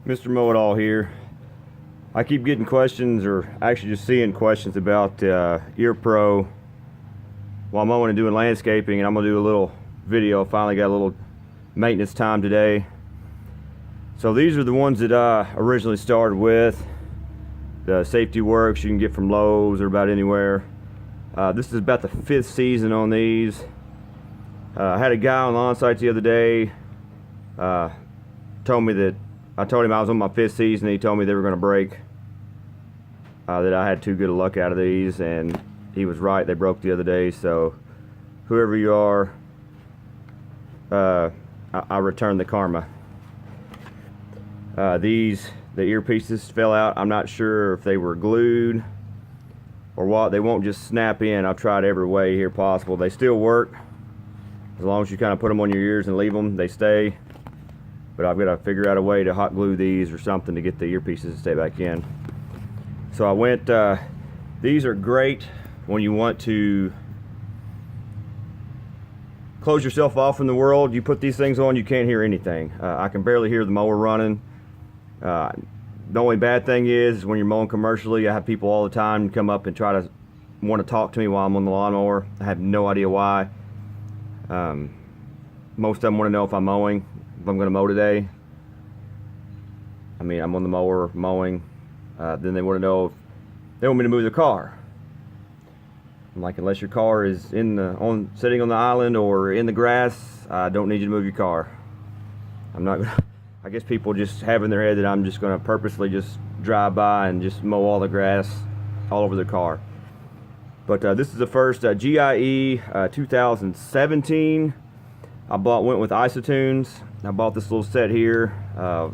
Mr.MowItAll here. I keep getting questions, or actually just seeing questions about Ear Pro while mowing and doing landscaping, and I'm gonna do a little video. Finally got a little maintenance time today. So these are the ones that I originally started with. The Safety Works you can get from Lowe's or about anywhere. This is about the 5th season on these. I had a guy on the on-site the other day. I told him I was on my 5th season. He told me they were going to break. That I had too good a luck out of these, and he was right. They broke the other day. So whoever you are, I returned the karma. The earpieces fell out. I'm not sure if they were glued or what. They won't just snap in. I've tried every way here possible. They still work as long as you kind of put them on your ears and leave them. They stay. But I've got to figure out a way to hot glue these or something to get the earpieces to stay back in. So I went, these are great when you want to close yourself off from the world. You put these things on, you can't hear anything. I can barely hear the mower running. The only bad thing is when you're mowing commercially, I have people all the time come up and try to want to talk to me while I'm on the lawnmower. I have no idea why. Most of them want to know if I'm mowing. If I'm going to mow today. I mean, I'm on the mower mowing. Then they want to know if they want me to move the car. I'm like, unless your car is sitting on the island or in the grass, I don't need you to move your car. I'm not gonna. I guess people just have in their head that I'm just going to purposely just drive by and just mow all the grass all over their car. But this is the first GIE 2017. I went with Isotunes. I bought this little set here,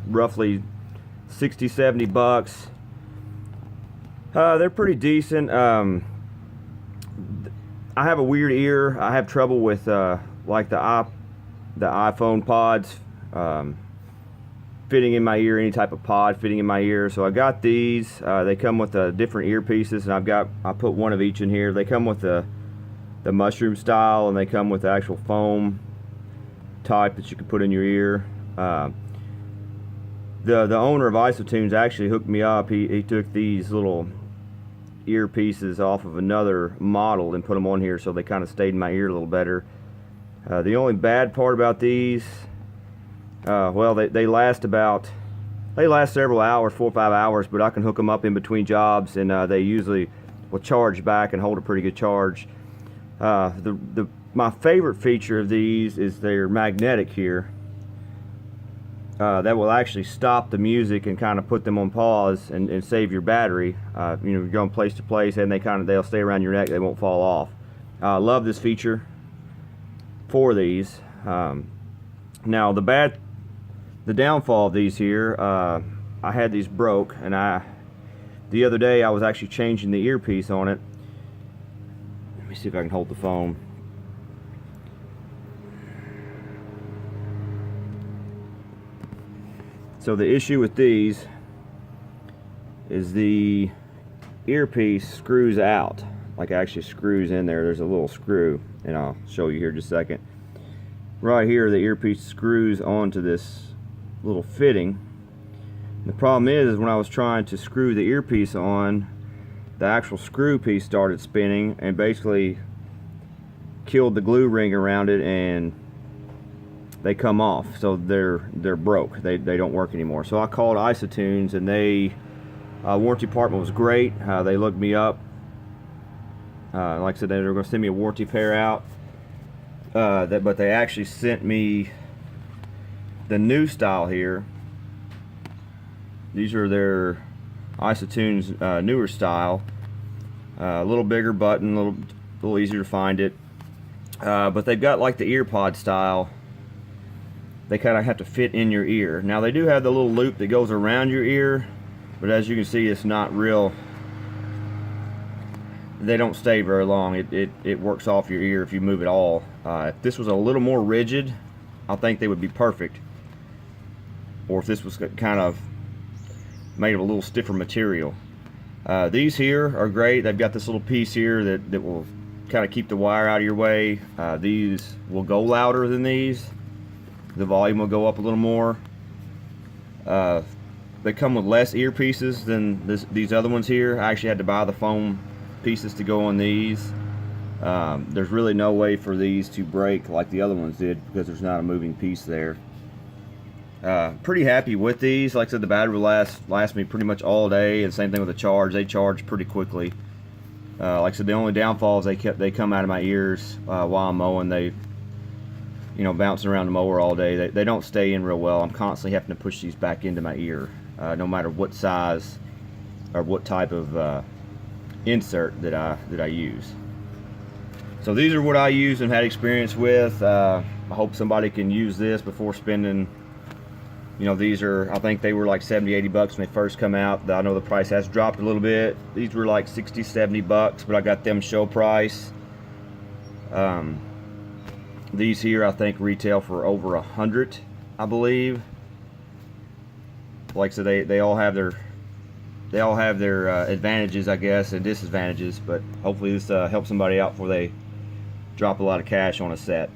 roughly 60-70 bucks. They're pretty decent. I have a weird ear. I have trouble with like the iPhone pods fitting in my ear, any type of pod fitting in my ear. So I got these. They come with different earpieces, and I put one of each in here. They come with the mushroom style, and they come with the actual foam type that you can put in your ear. The owner of Isotunes actually hooked me up. He took these little earpieces off of another model and put them on here, so they kind of stayed in my ear a little better. The only bad part about these, well, they last several hours, 4 or 5 hours, but I can hook them up in between jobs, and they usually will charge back and hold a pretty good charge. My favorite feature of these is they're magnetic here. That will actually stop the music and kind of put them on pause and save your battery. You know, you're going place to place, and they'll stay around your neck. They won't fall off. I love this feature for these. Now the downfall of these here, I had these broke, and the other day I was actually changing the earpiece on it. Let me see if I can hold the phone. So the issue with these is the earpiece screws out, like actually screws in there. There's a little screw, and I'll show you here in just a second. Right here, the earpiece screws onto this little fitting. The problem is when I was trying to screw the earpiece on, the actual screw piece started spinning and basically killed the glue ring around it, and they come off, so they're broke. They don't work anymore. So I called Isotunes, and warranty department was great. They looked me up. Like I said, they were going to send me a warranty pair out. But they actually sent me the new style here. These are their Isotunes newer style. A little bigger button, a little easier to find it. But they've got like the ear pod style. They kind of have to fit in your ear. Now they do have the little loop that goes around your ear, but as you can see, it's not real. They don't stay very long. It works off your ear if you move it all. If this was a little more rigid, I think they would be perfect. Or if this was kind of made of a little stiffer material. These here are great. They've got this little piece here that will kind of keep the wire out of your way. These will go louder than these. The volume will go up a little more. they come with less earpieces than these other ones here. I actually had to buy the foam pieces to go on these. There's really no way for these to break like the other ones did because there's not a moving piece there. Pretty happy with these. Like I said, the battery will last me pretty much all day, and same thing with the charge. They charge pretty quickly. Like I said, the only downfall is they come out of my ears while I'm mowing. They, you know, bouncing around the mower all day. They don't stay in real well. I'm constantly having to push these back into my ear, no matter what size or what type of insert that I use. So these are what I use and had experience with. I hope somebody can use this before spending. You know, these are, I think they were like 70-80 bucks when they first come out. I know the price has dropped a little bit. These were like 60-70 bucks, but I got them show price. These here I think retail for over 100, I believe. Like I said, they all have their advantages, I guess, and disadvantages, but hopefully this helps somebody out before they drop a lot of cash on a set.